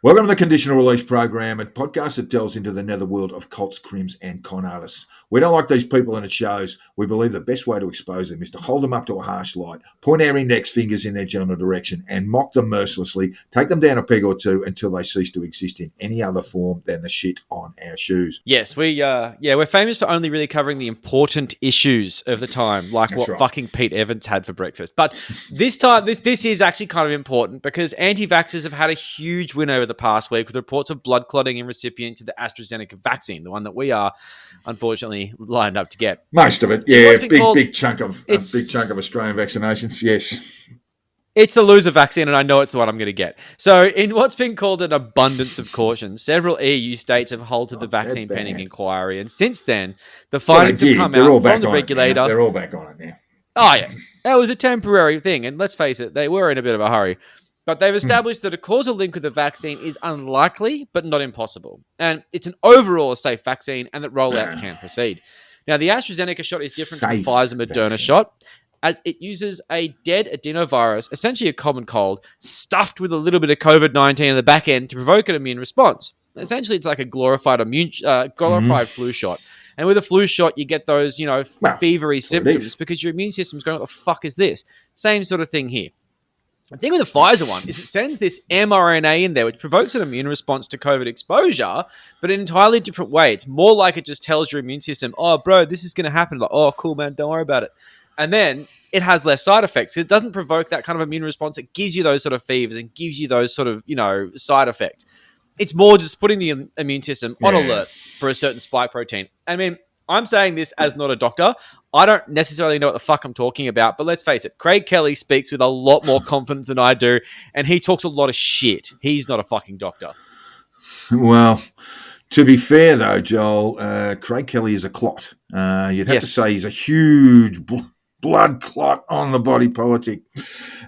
Welcome to the Conditional Release Program, a podcast that delves into the netherworld of cults, crims, and con artists. We don't like these people and it shows. We believe the best way to expose them is to hold them up to a harsh light, point our index fingers in their general direction, and mock them mercilessly, take them down a peg or two until they cease to exist in any other form than the shit on our shoes. Yes, we're famous for only really covering the important issues of the time, like That's what right. fucking Pete Evans had for breakfast. But this time, this is actually kind of important because anti-vaxxers have had a huge win over the past week with reports of blood clotting in recipients to the AstraZeneca vaccine, the one that we are unfortunately lined up to get. Most of it, yeah, big chunk of Australian vaccinations, yes. It's the loser vaccine, and I know it's the one I'm going to get. So, in what's been called an abundance of caution, several EU states have halted the vaccine pending inquiry, and since then, the findings have come out from the regulator. They're all back on it now. Oh, yeah. That was a temporary thing, and let's face it, they were in a bit of a hurry. But they've established that a causal link with the vaccine is unlikely, but not impossible. And it's an overall safe vaccine, and that rollouts can proceed. Now, the AstraZeneca shot is different from the Pfizer-Moderna shot, as it uses a dead adenovirus, essentially a common cold, stuffed with a little bit of COVID-19 in the back end to provoke an immune response. Essentially, it's like a glorified flu shot. And with a flu shot, you get those, fevery symptoms because your immune system's going, what the fuck is this? Same sort of thing here. The thing with the Pfizer one is it sends this mRNA in there, which provokes an immune response to COVID exposure, but in an entirely different way. It's more like it just tells your immune system, oh, bro, this is going to happen. Like, oh, cool, man, don't worry about it. And then it has less side effects. It doesn't provoke that kind of immune response. It gives you those sort of fevers and gives you those sort of, side effects. It's more just putting the immune system on alert for a certain spike protein. I mean, I'm saying this as not a doctor. I don't necessarily know what the fuck I'm talking about, but let's face it, Craig Kelly speaks with a lot more confidence than I do, and he talks a lot of shit. He's not a fucking doctor. Well, to be fair, though, Joel, Craig Kelly is a clot. You'd have to say he's a huge blood clot on the body politic.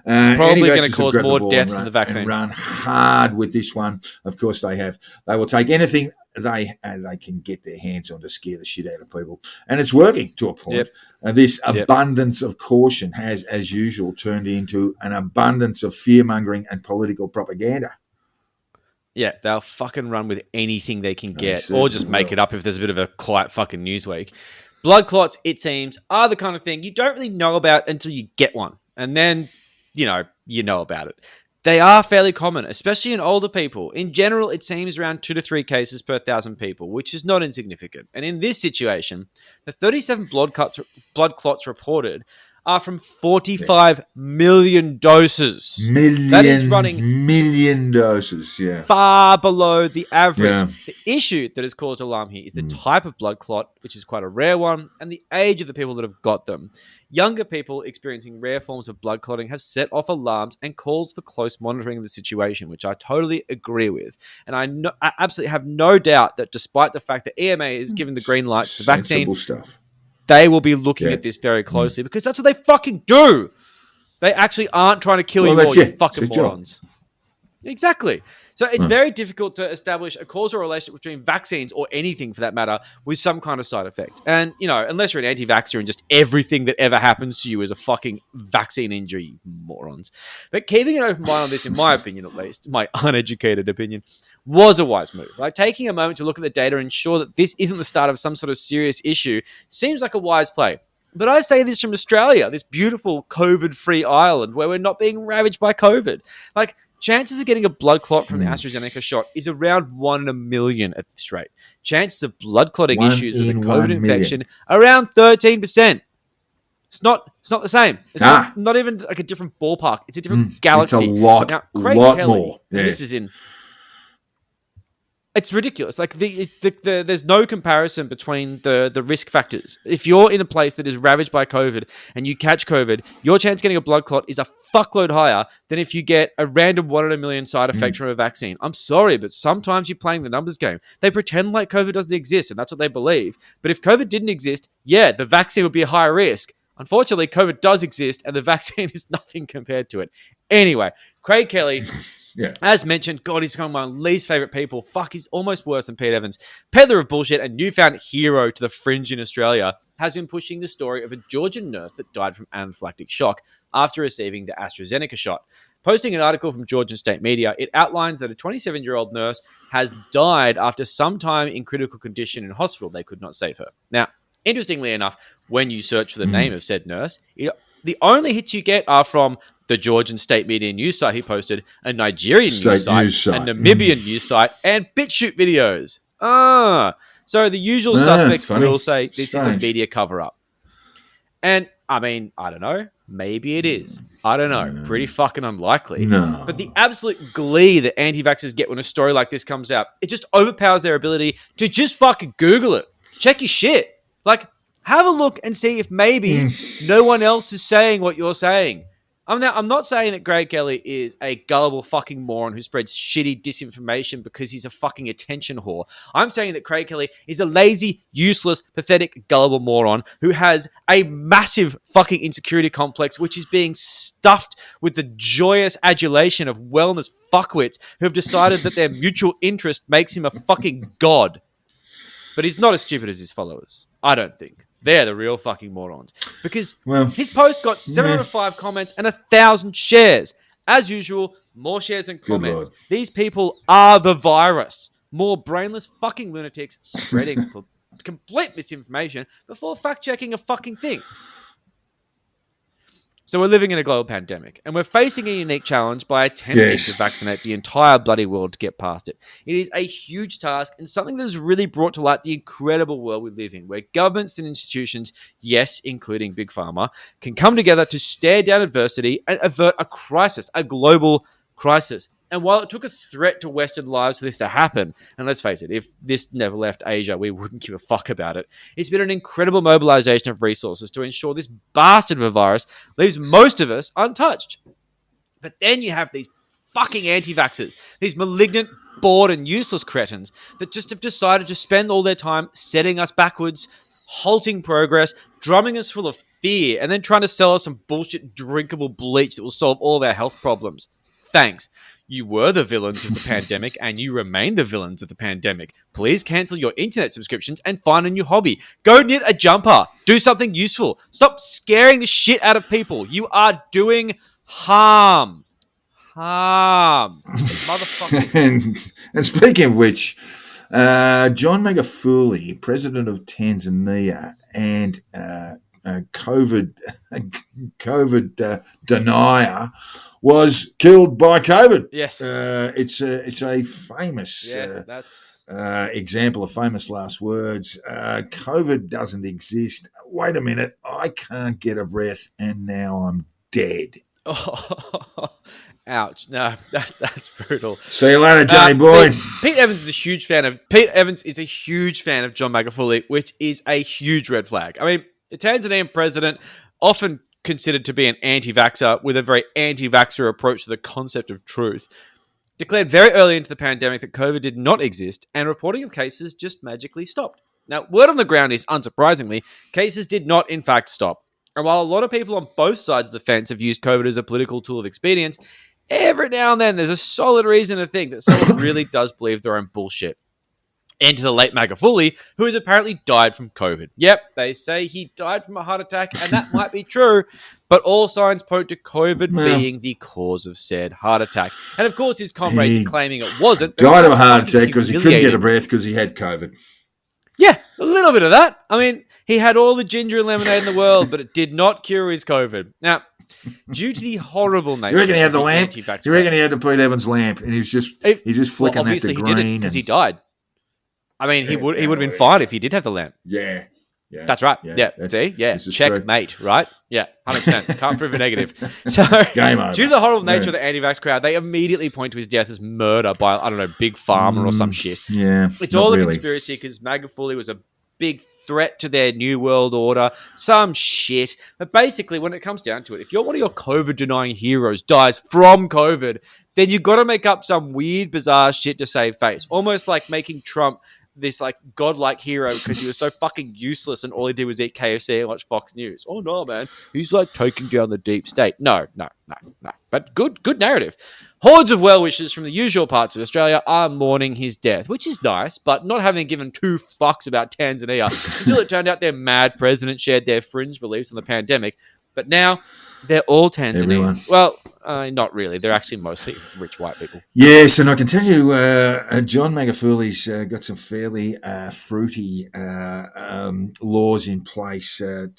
Probably going to cause more deaths than the vaccine. And run hard with this one. Of course they have. They will take anything they can get their hands on to scare the shit out of people. And it's working to a point. This abundance of caution has, as usual, turned into an abundance of fear-mongering and political propaganda. Yeah, they'll fucking run with anything they can get, or just make it up if there's a bit of a quiet fucking news week. Blood clots, it seems, are the kind of thing you don't really know about until you get one. And then, you know about it. They are fairly common, especially in older people. In general, it seems around 2 to 3 cases per 1,000 people, which is not insignificant. And in this situation, the 37 blood clots reported are from 45 million doses. That is running million doses, far below the average. Yeah. The issue that has caused alarm here is the type of blood clot, which is quite a rare one, and the age of the people that have got them. Younger people experiencing rare forms of blood clotting have set off alarms and calls for close monitoring of the situation, which I totally agree with. And I absolutely have no doubt that despite the fact that EMA is giving the green light to the vaccine, they will be looking at this very closely because that's what they fucking do. They actually aren't trying to kill you all, you fucking morons. Exactly. So it's very difficult to establish a causal relationship between vaccines or anything for that matter with some kind of side effect. And, unless you're an anti-vaxxer and just everything that ever happens to you is a fucking vaccine injury, you morons. But keeping an open mind on this, in my opinion at least, my uneducated opinion, was a wise move. Like taking a moment to look at the data and ensure that this isn't the start of some sort of serious issue seems like a wise play. But I say this from Australia, this beautiful COVID-free island where we're not being ravaged by COVID. Like, chances of getting a blood clot from the AstraZeneca shot is around 1 in a million at this rate. Chances of blood clotting issues with a COVID infection around 13%. It's not the same. It's not even like a different ballpark. It's a different galaxy. It's a lot, now, Craig lot Kelly, more. Yeah. This is in. It's ridiculous. Like there's no comparison between the risk factors. If you're in a place that is ravaged by COVID and you catch COVID, your chance of getting a blood clot is a fuckload higher than if you get a random 1 in a million side effect from a vaccine. I'm sorry, but sometimes you're playing the numbers game. They pretend like COVID doesn't exist, and that's what they believe. But if COVID didn't exist, the vaccine would be a higher risk. Unfortunately, COVID does exist, and the vaccine is nothing compared to it. Anyway, Craig Kelly, as mentioned, God, he's become my least favorite people. Fuck, he's almost worse than Pete Evans. Peddler of bullshit and newfound hero to the fringe in Australia has been pushing the story of a Georgian nurse that died from anaphylactic shock after receiving the AstraZeneca shot. Posting an article from Georgian state media, it outlines that a 27-year-old nurse has died after some time in critical condition in hospital. They could not save her. Now, interestingly enough, when you search for the name of said nurse, the only hits you get are from the Georgian state media news site he posted, a Nigerian news site, a Namibian news site, and BitChute videos. So the usual suspects will say this is a media cover-up. And, I mean, I don't know. Maybe it is. I don't know. Pretty fucking unlikely. No. But the absolute glee that anti-vaxxers get when a story like this comes out, it just overpowers their ability to just fucking Google it. Check your shit. Like, have a look and see if maybe no one else is saying what you're saying. I'm not saying that Greg Kelly is a gullible fucking moron who spreads shitty disinformation because he's a fucking attention whore. I'm saying that Craig Kelly is a lazy, useless, pathetic, gullible moron who has a massive fucking insecurity complex which is being stuffed with the joyous adulation of wellness fuckwits who have decided that their mutual interest makes him a fucking god. But he's not as stupid as his followers. I don't think. They're the real fucking morons. Because his post got 705 comments and 1,000 shares. As usual, more shares than comments. These people are the virus. More brainless fucking lunatics spreading complete misinformation before fact-checking a fucking thing. So we're living in a global pandemic, and we're facing a unique challenge by attempting to vaccinate the entire bloody world to get past it. It is a huge task and something that has really brought to light the incredible world we live in, where governments and institutions, yes, including Big Pharma, can come together to stare down adversity and avert a crisis, a global crisis. And while it took a threat to Western lives for this to happen, and let's face it, if this never left Asia, we wouldn't give a fuck about it. It's been an incredible mobilization of resources to ensure this bastard of a virus leaves most of us untouched. But then you have these fucking anti-vaxxers, these malignant, bored and useless cretins that just have decided to spend all their time setting us backwards, halting progress, drumming us full of fear, and then trying to sell us some bullshit drinkable bleach that will solve all of our health problems. Thanks. You were the villains of the pandemic and you remain the villains of the pandemic. Please cancel your internet subscriptions and find a new hobby. Go knit a jumper. Do something useful. Stop scaring the shit out of people. You are doing harm. Motherfucker. And speaking of which, John Magafuli, president of Tanzania and COVID denier, was killed by COVID. Yes. It's a famous example of famous last words. COVID doesn't exist. Wait a minute. I can't get a breath and now I'm dead. Oh, ouch. No, that's brutal. See you later, Johnny boy. Pete Evans is a huge fan of John Magafuli, which is a huge red flag. I mean, the Tanzanian president, often considered to be an anti-vaxxer with a very anti-vaxxer approach to the concept of truth, declared very early into the pandemic that COVID did not exist and reporting of cases just magically stopped. Now, word on the ground is, unsurprisingly, cases did not in fact stop. And while a lot of people on both sides of the fence have used COVID as a political tool of expedience, every now and then there's a solid reason to think that someone really does believe their own bullshit. Enter the late Magafuli, who has apparently died from COVID. Yep, they say he died from a heart attack, and that might be true, but all signs point to COVID being the cause of said heart attack. And of course, his comrades are claiming it wasn't. Died of a heart attack because he couldn't get a breath because he had COVID. Yeah, a little bit of that. I mean, he had all the ginger and lemonade in the world, but it did not cure his COVID. Now, due to the horrible nature, you reckon he had the lamp? You reckon he had the Pete Evans lamp, and he was just flicking that to green? Obviously, he didn't because he died. I mean, he would have been fine if he did have the lamp. Yeah. That's right. Yeah. See? Yeah. Checkmate, right? Yeah. 100%. Can't prove a negative. So, game over. Due to the horrible nature of the anti-vax crowd, they immediately point to his death as murder by, I don't know, Big Pharma or some shit. Yeah. It's all a conspiracy because Magafuli was a big threat to their new world order. Some shit. But basically, when it comes down to it, if you're one of your COVID-denying heroes dies from COVID, then you've got to make up some weird, bizarre shit to save face. Almost like making Trump this like godlike hero because he was so fucking useless and all he did was eat KFC and watch Fox News. Oh no, man. He's like taking down the deep state. No. But good narrative. Hordes of well-wishers from the usual parts of Australia are mourning his death, which is nice, but not having given two fucks about Tanzania until it turned out their mad president shared their fringe beliefs on the pandemic. But now, They're all Everyone. Tanzanians. Well, not really. They're actually mostly rich white people. Yes, and I can tell you, John Magafuli's got some fairly fruity laws in place that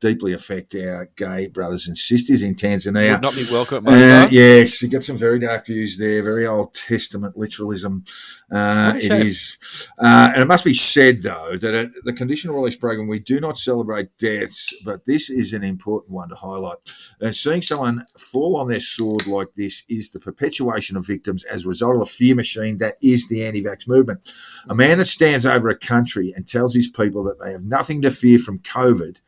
deeply affect our gay brothers and sisters in Tanzania. Would not be welcome at my yes, he got some very dark views there, very Old Testament literalism. It is, and it must be said though that at the conditional release program we do not celebrate deaths, but this is an important one to highlight. And seeing someone fall on their sword like this is the perpetuation of victims as a result of the fear machine that is the anti-vax movement. A man that stands over a country and tells his people that they have nothing to fear from COVID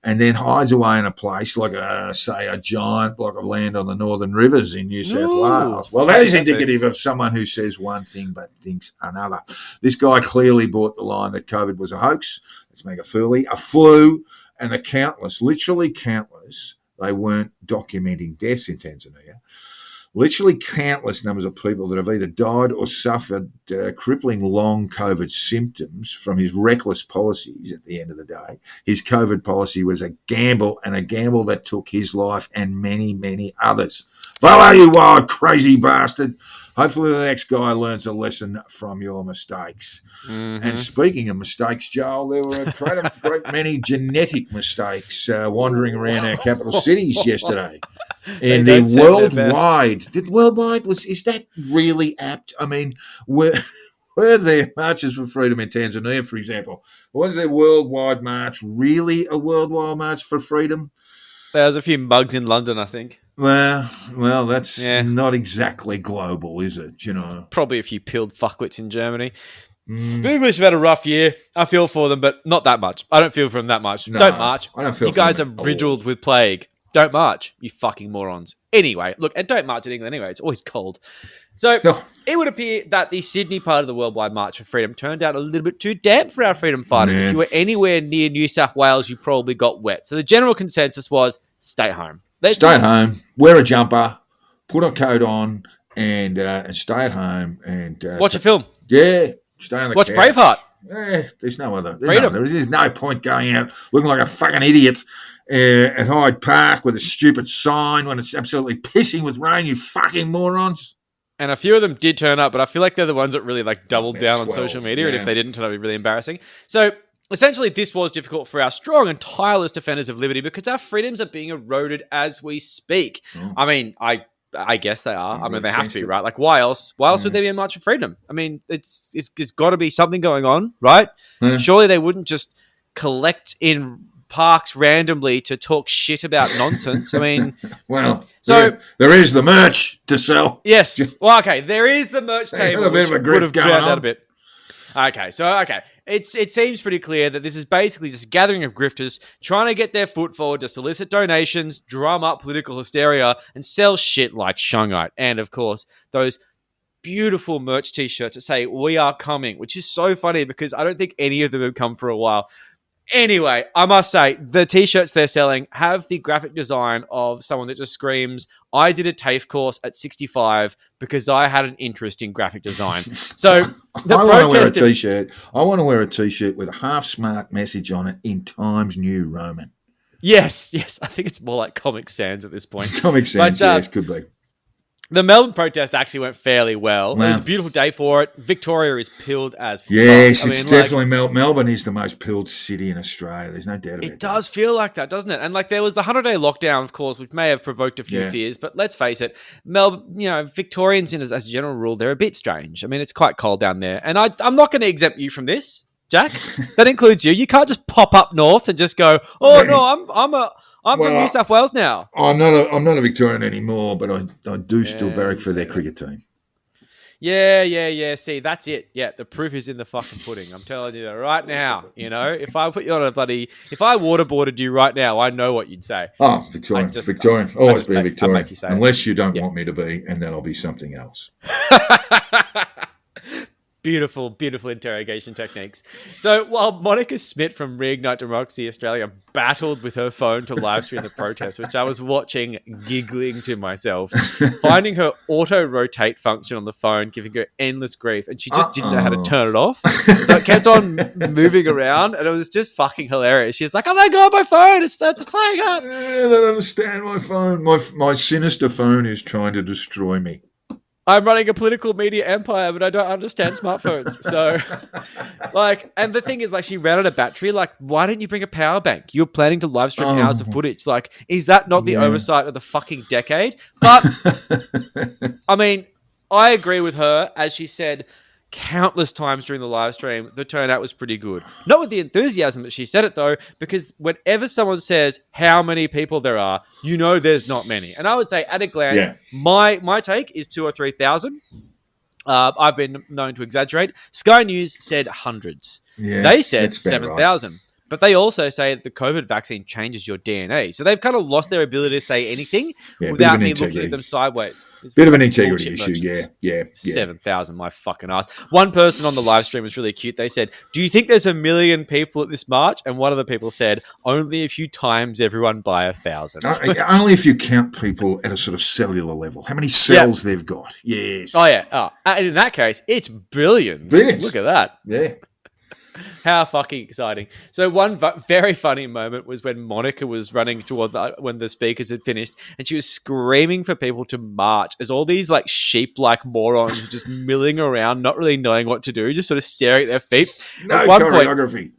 and then hides away in a place like, say, a giant block of land on the Northern Rivers in New South Wales. Well, that is indicative of someone who says one thing but thinks another. This guy clearly bought the line that COVID was a hoax. It's Magafuli, a flu, and the countless, literally countless, they weren't documenting deaths in Tanzania. Literally countless numbers of people that have either died or suffered crippling long COVID symptoms from his reckless policies at the end of the day. His COVID policy was a gamble, and a gamble that took his life and many, many others. Follow, you wild, crazy bastard. Hopefully the next guy learns a lesson from your mistakes. Mm-hmm. And speaking of mistakes, Joel, there were a great many genetic mistakes wandering around our capital cities yesterday. And the worldwide, is that really apt? I mean, were there marches for freedom in Tanzania, for example? Was there worldwide march really a worldwide march for freedom? There was a few mugs in London, I think. Well, that's not exactly global, is it? You know, probably a few pilled fuckwits in Germany. The English have had a rough year. I feel for them, but not that much. I don't feel for them that much. No, don't march. I don't feel you guys are riddled with plague. Don't march, you fucking morons. Anyway, look, and don't march in England anyway. It's always cold. So it would appear that the Sydney part of the Worldwide March for Freedom turned out a little bit too damp for our freedom fighters. If you were anywhere near New South Wales, you probably got wet. So the general consensus was stay home. Stay at home, wear a jumper, put a coat on, and stay at home. And watch a film. Yeah, stay on the couch. Watch Braveheart. There's no other. There's no point going out looking like a fucking idiot at Hyde Park with a stupid sign when it's absolutely pissing with rain, you fucking morons. And a few of them did turn up, but I feel like they're the ones that really doubled down 12, on social media. Yeah. And if they didn't turn up, it'd be really embarrassing. So essentially, this was difficult for our strong and tireless defenders of liberty because our freedoms are being eroded as we speak. I mean, I guess they are. I mean, they have to be, right? Like, why else? Why else would there be a march for freedom? I mean, it's got to be something going on, right? Surely they wouldn't just collect in parks randomly to talk shit about nonsense. I mean, well, so there is the merch to sell. Yes. Well, okay, there is the merch table. A bit of a grift going on. That a bit. Okay, it seems pretty clear that this is basically just a gathering of grifters trying to get their foot forward to solicit donations, drum up political hysteria, and sell shit like shungite. And, of course, those beautiful merch T-shirts that say, "We are coming," which is so funny because I don't think any of them have come for a while. Anyway, I must say, the T-shirts they're selling have the graphic design of someone that just screams, "I did a TAFE course at 65 because I had an interest in graphic design." So I want to wear a T-shirt. I want to wear a T-shirt with a half-smart message on it in Times New Roman. Yes. I think it's more like Comic Sans at this point. Comic Sans, yes, could be. The Melbourne protest actually went fairly well. Wow. It was a beautiful day for it. Victoria is pilled as fuck. Yes, it's definitely Melbourne is the most pilled city in Australia. There's no doubt about that. It does feel like that, doesn't it? And there was the 100-day lockdown, of course, which may have provoked a few fears. But let's face it, Melbourne, Victorians, as a general rule, they're a bit strange. I mean, it's quite cold down there. And I'm not going to exempt you from this, Jack. That includes you. You can't just pop up north and just go, "Oh no, I'm from New South Wales now." I'm not a Victorian anymore, but I do still barrack for their cricket team. Yeah. See, that's it. Yeah, the proof is in the fucking pudding. I'm telling you that right now. If I put you on if I waterboarded you right now, I know what you'd say. Oh, Victorian. Always be a Victorian. Unless you don't want me to be, and then I'll be something else. Beautiful, beautiful interrogation techniques. So while Monica Smith from Reignite Democracy Australia battled with her phone to live stream the protest, which I was watching giggling to myself, finding her auto-rotate function on the phone, giving her endless grief, and she just didn't know how to turn it off. So it kept on moving around, and it was just fucking hilarious. She's like, oh my God, my phone, it's playing up. I don't understand my phone. My sinister phone is trying to destroy me. I'm running a political media empire, but I don't understand smartphones. So, like, and the thing is, like, she ran out of battery. Like, why didn't you bring a power bank? You're planning to live stream hours of footage. Like, is that not the oversight of the fucking decade? But, I mean, I agree with her. As she said countless times during the live stream, the turnout was pretty good. Not with the enthusiasm that she said it, though, because whenever someone says how many people there are, you know there's not many. And I would say, at a glance, my take is 2,000 or 3,000. I've been known to exaggerate. Sky News said hundreds. Yeah, they said 7,000. Right. But they also say that the COVID vaccine changes your DNA. So they've kind of lost their ability to say anything without me looking at them sideways. It's bit of an integrity issue, yeah. 7,000, my fucking ass. One person on the live stream was really cute. They said, do you think there's 1 million people at this march? And one of the people said, only if you times everyone by 1,000. Only if you count people at a sort of cellular level. How many cells they've got. Yes. Oh, yeah. Oh, and in that case, it's billions. Look at that. Yeah. How fucking exciting. So one very funny moment was when Monica was running toward when the speakers had finished, and she was screaming for people to march as all these like sheep-like morons were just milling around, not really knowing what to do, just sort of staring at their feet. No choreography.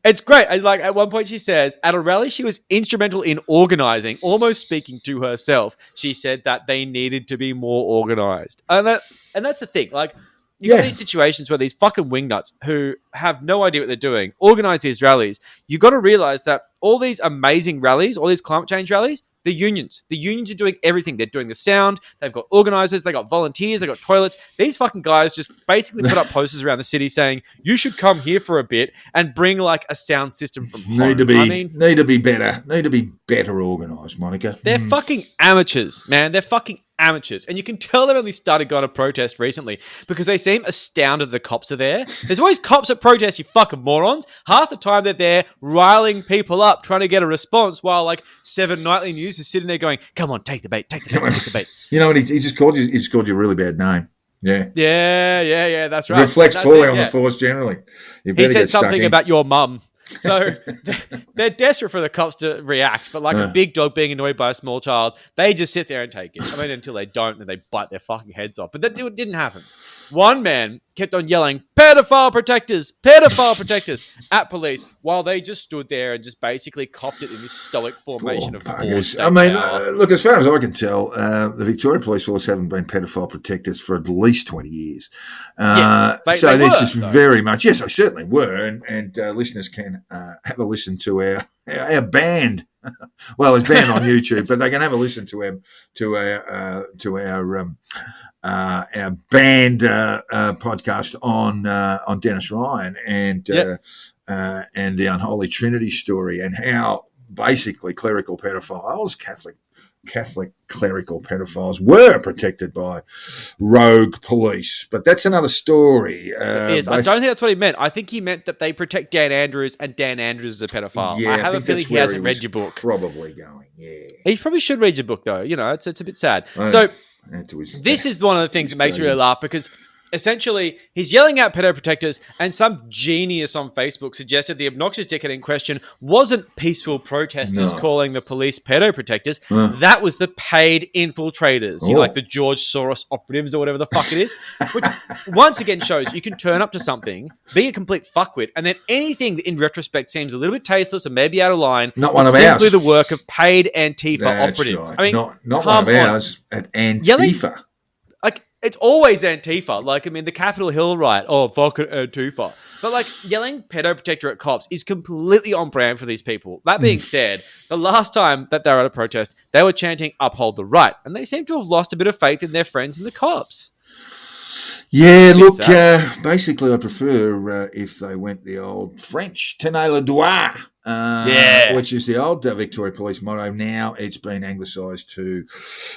It's great. Like at one point she says, at a rally she was instrumental in organizing, almost speaking to herself. She said that they needed to be more organized. And that's the thing. Like, you've got these situations where these fucking wingnuts who have no idea what they're doing organize these rallies. You've got to realize that all these amazing rallies, all these climate change rallies, the unions are doing everything. They're doing the sound. They've got organizers. They've got volunteers. They've got toilets. These fucking guys just basically put up posters around the city saying, you should come here for a bit and bring like a sound system from home. Need to be better organized, Monica. They're fucking amateurs, man. They're fucking amateurs. And you can tell they've only started going to protest recently because they seem astounded the cops are there. There's always cops at protests, you fucking morons. Half the time they're there riling people up, trying to get a response while like 7 Nightly News is sitting there going, come on, take the bait. You know what? He just called you. He just called you a really bad name. Yeah. Yeah. That's right. It reflects poorly on the force generally. He said something about your mum. So they're desperate for the cops to react, but like a big dog being annoyed by a small child, they just sit there and take it. I mean, until they don't, and they bite their fucking heads off. But that didn't happen. One man kept on yelling, pedophile protectors at police, while they just stood there and just basically copped it in this stoic formation of buggers. I mean, look, as far as I can tell, the Victoria Police Force haven't been pedophile protectors for at least 20 years. So this is very much, yes, they certainly were, and listeners can have a listen to our band. Well, it's banned on YouTube, but they can have a listen to our band podcast on Dennis Ryan and the Unholy Trinity story, and how basically clerical pedophiles, Catholic clerical pedophiles, were protected by rogue police. But that's another story. I don't think that's what he meant. I think he meant that they protect Dan Andrews, and Dan Andrews is a pedophile. Yeah, I have a feeling he hasn't read your book. Probably going, yeah. He probably should read your book, though. You know, it's a bit sad. This is one of the things that makes me really laugh, because essentially he's yelling at pedo protectors, and some genius on Facebook suggested the obnoxious dickhead in question wasn't peaceful protesters calling the police pedo protectors. That was the paid infiltrators, you know, like the George Soros operatives or whatever the fuck it is, which once again shows you can turn up to something, be a complete fuckwit, and then anything that in retrospect seems a little bit tasteless and maybe out of line is simply the work of paid Antifa operatives. Right. I mean, not one of ours at Antifa. It's always Antifa. Like, I mean, the Capitol Hill riot. Oh, fucking Antifa. But, like, yelling pedo protector at cops is completely on brand for these people. That being said, the last time that they were at a protest, they were chanting uphold the right. And they seem to have lost a bit of faith in their friends and the cops. Yeah, look, basically I prefer if they went the old French, tenez le droit. which is the old Victoria Police motto. Now it's been anglicised to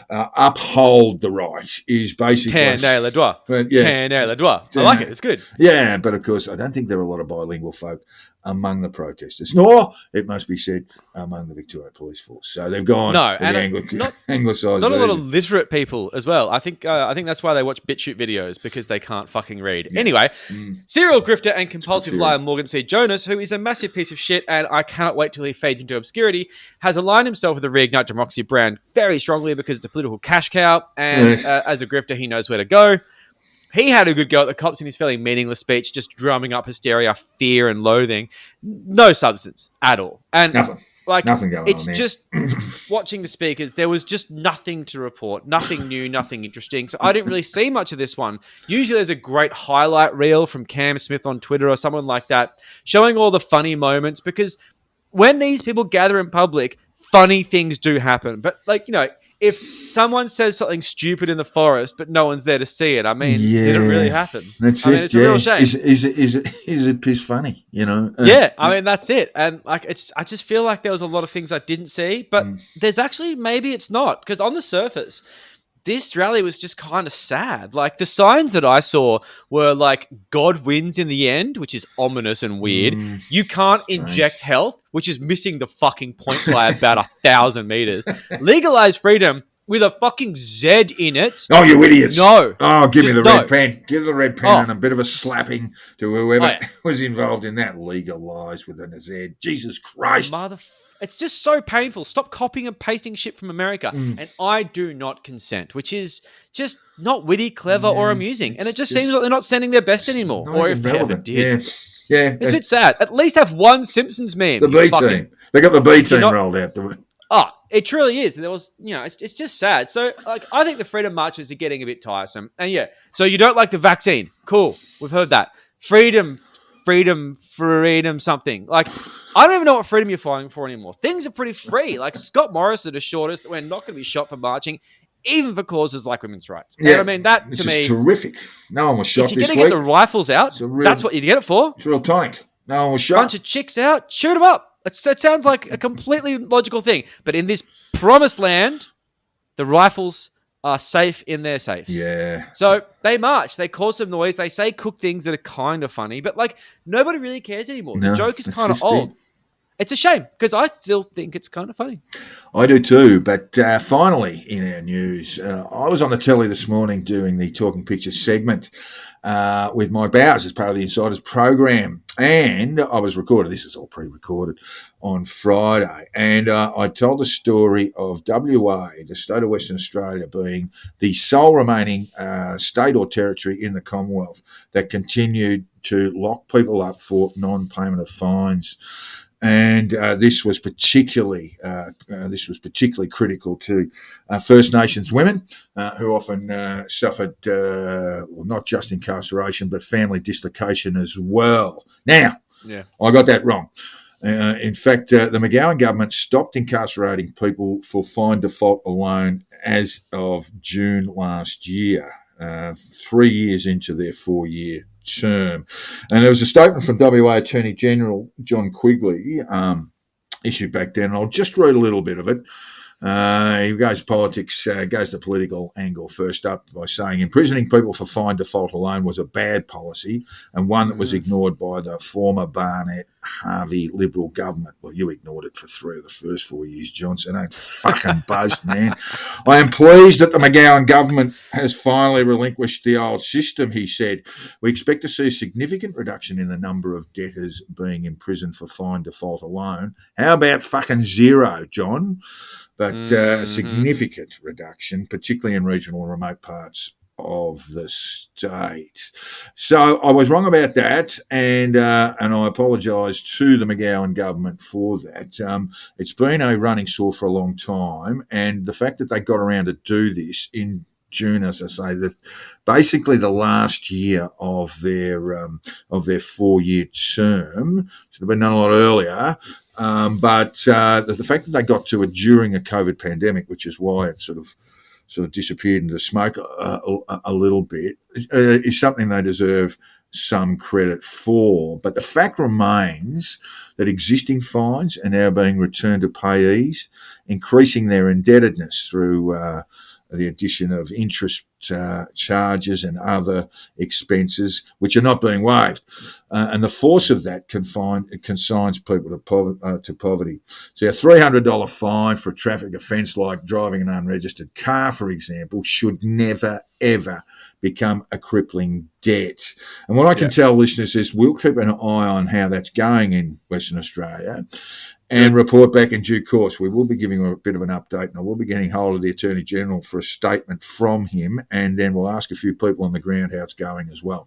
uphold the right, is basically... Tenez le droit. Tenez le droit. I like it. It's good. Yeah, but of course, I don't think there are a lot of bilingual folk among the protesters, nor, it must be said, among the Victoria Police Force. So they've gone with the anglicised Not a lot of literate people as well. I think that's why they watch BitChute videos, because they can't fucking read. Yeah. Anyway, serial grifter and compulsive liar Morgan C. Jonas, who is a massive piece of shit, and I cannot wait till he fades into obscurity, has aligned himself with the Reignite Democracy brand very strongly because it's a political cash cow, and as a grifter, he knows where to go. He had a good go at the cops in his fairly meaningless speech, just drumming up hysteria, fear, and loathing. No substance at all. And nothing going on. It's just watching the speakers. There was just nothing to report, nothing new, nothing interesting. So I didn't really see much of this one. Usually there's a great highlight reel from Cam Smith on Twitter or someone like that, showing all the funny moments, because when these people gather in public, funny things do happen. But if someone says something stupid in the forest, but no one's there to see it, did it really happen? That's it. It's a real shame. Is it piss funny? That's it. And I just feel like there was a lot of things I didn't see, but there's actually, maybe it's not, because on the surface, this rally was just kind of sad. Like, the signs that I saw were like, God wins in the end, which is ominous and weird. You can't inject health, which is missing the fucking point by about 1,000 meters. Legalize freedom with a fucking Z in it. Oh, you idiots. No. Oh, give me the red pen. Give the red pen and a bit of a slapping to whoever was involved in that. Legalize with a Z. Jesus Christ. It's just so painful. Stop copying and pasting shit from America. And I do not consent, which is just not witty, clever, or amusing. And it just seems like they're not sending their best anymore. Or if they ever did. Yeah. It's a bit sad. At least have one Simpsons meme. The B team. They got the B team rolled out. It truly is. There was, it's just sad. So, I think the freedom marches are getting a bit tiresome. And so you don't like the vaccine. Cool. We've heard that. Freedom something. I don't even know what freedom you're fighting for anymore. Things are pretty free. Like, Scott Morrison assured us that we're not going to be shot for marching, even for causes like women's rights. Yeah, and that to me is terrific. No one was shot this week. If you're going to get the rifles out, that's what you get it for. It's real tonic. No one was shot. Bunch of chicks out, shoot them up. That sounds like a completely logical thing. But in this promised land, the rifles are safe in their safes. Yeah. So they march, they cause some noise, they say cook things that are kind of funny, but nobody really cares anymore. The joke is kind of old. It's a shame, because I still think it's kind of funny. I do too, but finally in our news, I was on the telly this morning doing the Talking Pictures segment with Mike Bowers as part of the Insiders program, and I was recorded, this is all pre-recorded, on Friday, and I told the story of WA, the state of Western Australia, being the sole remaining state or territory in the Commonwealth that continued to lock people up for non-payment of fines. And this was particularly critical to First Nations women who often suffered not just incarceration but family dislocation as well. Now, I got that wrong. In fact, the McGowan government stopped incarcerating people for fine default alone as of June last year, 3 years into their 4-year term. And there was a statement from WA Attorney General John Quigley issued back then, and I'll just read a little bit of it. He goes the political angle first up by saying imprisoning people for fine default alone was a bad policy and one that was ignored by the former Barnett-Harvey Liberal government. Well, you ignored it for 3 of the first 4 years, Johnson. Don't fucking boast, man. I am pleased that the McGowan government has finally relinquished the old system, he said. We expect to see a significant reduction in the number of debtors being imprisoned for fine default alone. How about fucking zero, John? But a significant reduction, particularly in regional and remote parts of the state. So I was wrong about that, and I apologise to the McGowan government for that. It's been a running sore for a long time, and the fact that they got around to do this in June, as I say, basically the last year of their 4-year term, should have been done a lot earlier. But the fact that they got to it during a COVID pandemic, which is why it sort of sort of disappeared into smoke a little bit, is something they deserve some credit for. But the fact remains that existing fines are now being returned to payees, increasing their indebtedness through the addition of interest charges and other expenses, which are not being waived. And the force of that consigns people to poverty. So a $300 fine for a traffic offence like driving an unregistered car, for example, should never, ever become a crippling debt. And what I can tell listeners is we'll keep an eye on how that's going in Western Australia and report back in due course. We will be giving a bit of an update, and I will be getting hold of the Attorney General for a statement from him, and then we'll ask a few people on the ground how it's going as well.